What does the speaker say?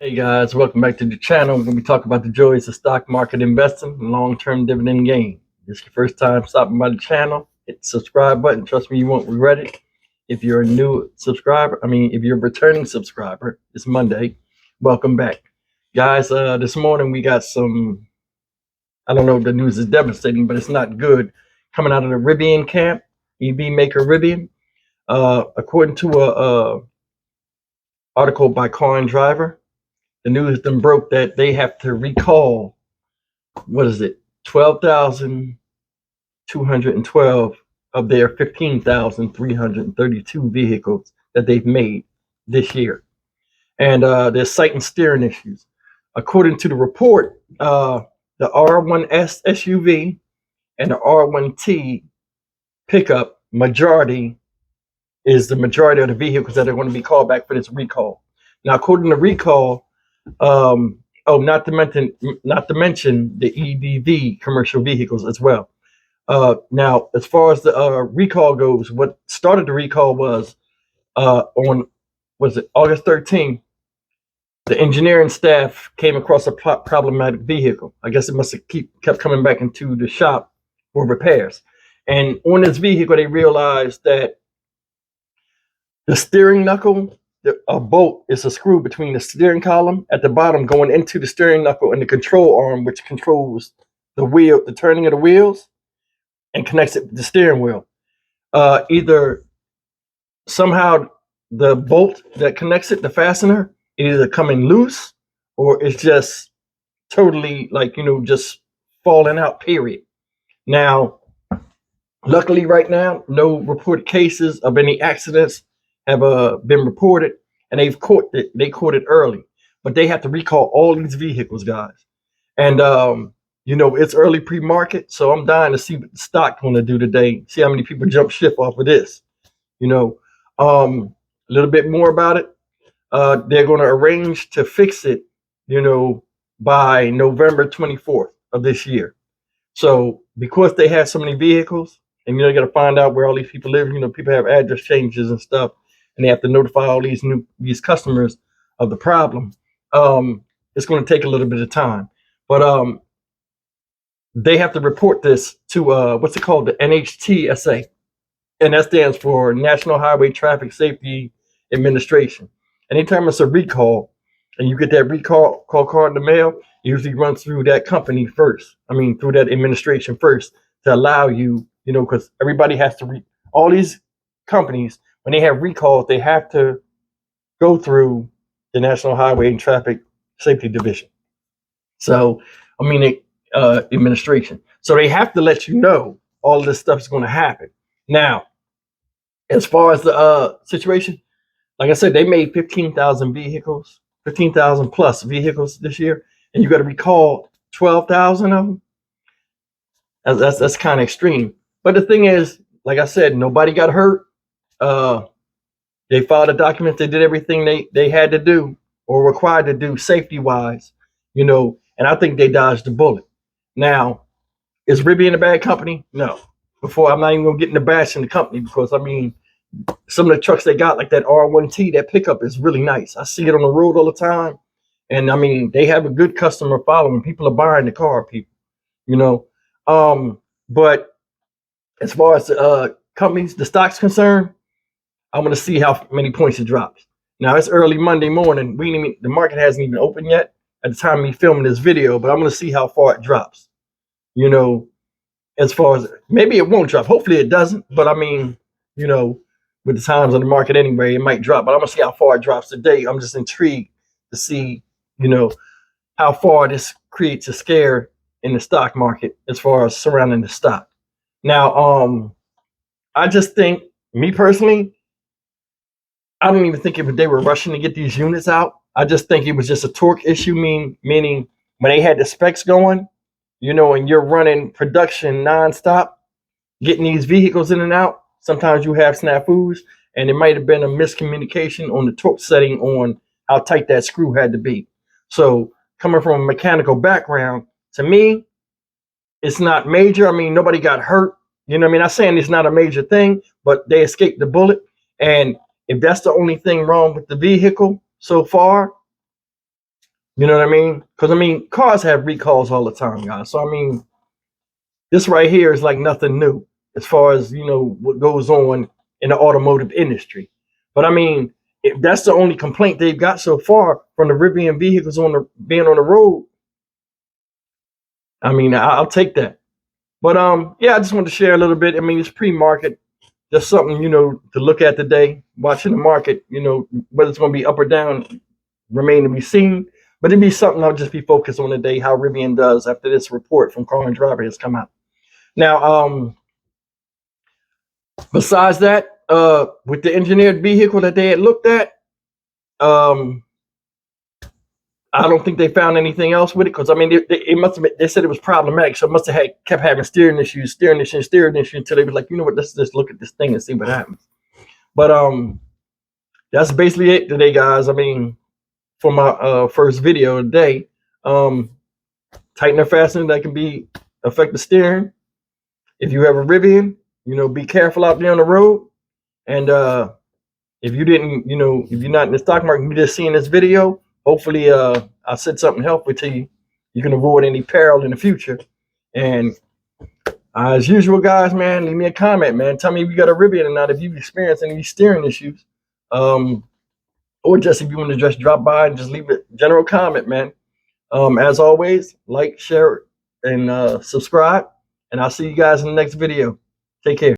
Hey guys, welcome back to the channel. We're going to be talking about the joys of stock market investing and long-term dividend gain. If this is your first time stopping by the channel, hit the subscribe button. Trust me, you won't regret it. If you're a new subscriber, if you're a returning subscriber, it's Monday. Welcome back. Guys, this morning we got some, I don't know if the news is devastating, but it's not good, coming out of the Rivian camp, EV maker Rivian. According to a article by Car and Driver, the news then broke that they have to recall, 12,212 of their 15,332 vehicles that they've made this year. And they're citing steering issues. According to the report, the R1S SUV and the R1T pickup is the majority of the vehicles that are going to be called back for this recall. Now, according to recall, not to mention the EDV commercial vehicles as well. Now, as far as the recall goes, what started the recall was on August 13th. The engineering staff came across a problematic vehicle. I guess it must have kept coming back into the shop for repairs. And on this vehicle, they realized that the steering knuckle, a bolt is a screw between the steering column at the bottom going into the steering knuckle and the control arm, which controls the turning of the wheels and connects it to the steering wheel. Either somehow the bolt that connects it, the fastener, is either coming loose or it's just totally just falling out, period. Now, luckily right now, no reported cases of any accidents have been reported, and they caught it early, but they have to recall all these vehicles, guys. And it's early pre-market, so I'm dying to see what the stock going to do today. See how many people jump ship off of this. A little bit more about it. They're going to arrange to fix it, by November 24th of this year. So because they have so many vehicles, and you got to find out where all these people live. People have address changes and stuff, and they have to notify all these customers of the problem. It's going to take a little bit of time, but they have to report this to what's it called, the NHTSA, and that stands for National Highway Traffic Safety Administration. Anytime it's a recall, and you get that recall card in the mail, it usually runs through that company first. Through that administration first to allow you, because everybody has to all these companies, when they have recalls, they have to go through the National Highway and Traffic Safety Division. So, administration. So they have to let you know all of this stuff is going to happen. Now, as far as the situation, like I said, they made 15,000 plus vehicles this year, and you got to recall 12,000 of them. That's kind of extreme. But the thing is, like I said, nobody got hurt. They filed a document. They did everything they had to do or required to do safety wise, and I think they dodged the bullet. Now, is Rivian a bad company? No. I'm not even gonna get in the bash in the company, because some of the trucks they got, like that R1T, that pickup is really nice. I see it on the road all the time, and they have a good customer following. People are buying the car, but as far as companies, the stock's concerned, I want to see how many points it drops. Now, it's early Monday morning. The market hasn't even opened yet at the time of me filming this video, but I'm going to see how far it drops. As far as, maybe it won't drop. Hopefully it doesn't. But with the times on the market anyway, it might drop. But I'm going to see how far it drops today. I'm just intrigued to see, how far this creates a scare in the stock market as far as surrounding the stock. Now, I just think, me personally, I don't even think they were rushing to get these units out. I just think it was just a torque issue, meaning when they had the specs going, and you're running production nonstop, getting these vehicles in and out, sometimes you have snafus, and it might have been a miscommunication on the torque setting on how tight that screw had to be. So coming from a mechanical background, to me, it's not major. Nobody got hurt. Not saying it's not a major thing, but they escaped the bullet. And if that's the only thing wrong with the vehicle so far, You know what I mean? Because I mean, cars have recalls all the time, guys. So I mean, this right here is like nothing new as far as what goes on in the automotive industry. But I mean, if that's the only complaint they've got so far from the Rivian vehicles being on the road, I mean, I'll take that. But yeah, I just wanted to share a little bit. I mean, it's pre-market, just something to look at today. Watching the market, whether it's going to be up or down, remain to be seen. But it'd be something I'll just be focused on today. How Rivian does after this report from Car and Driver has come out. Now, besides that, with the engineered vehicle that they had looked at, um, I don't think they found anything else with it because I mean, it must have been, they said it was problematic, so it must have kept having steering issues until they was like, you know what, let's just look at this thing and see what happens. But that's basically it today, guys. I mean, for my first video today, tighten or fastening that can affect the steering. If you have a Rivian, be careful out there on the road. And if you didn't, if you're not in the stock market, you're just seeing this video, hopefully I said something helpful to you. You can avoid any peril in the future. And as usual, guys, man, leave me a comment, man. Tell me if you got a Rivian or not, if you've experienced any steering issues. Or just if you want to just drop by and just leave a general comment, man. As always, like, share, and subscribe. And I'll see you guys in the next video. Take care.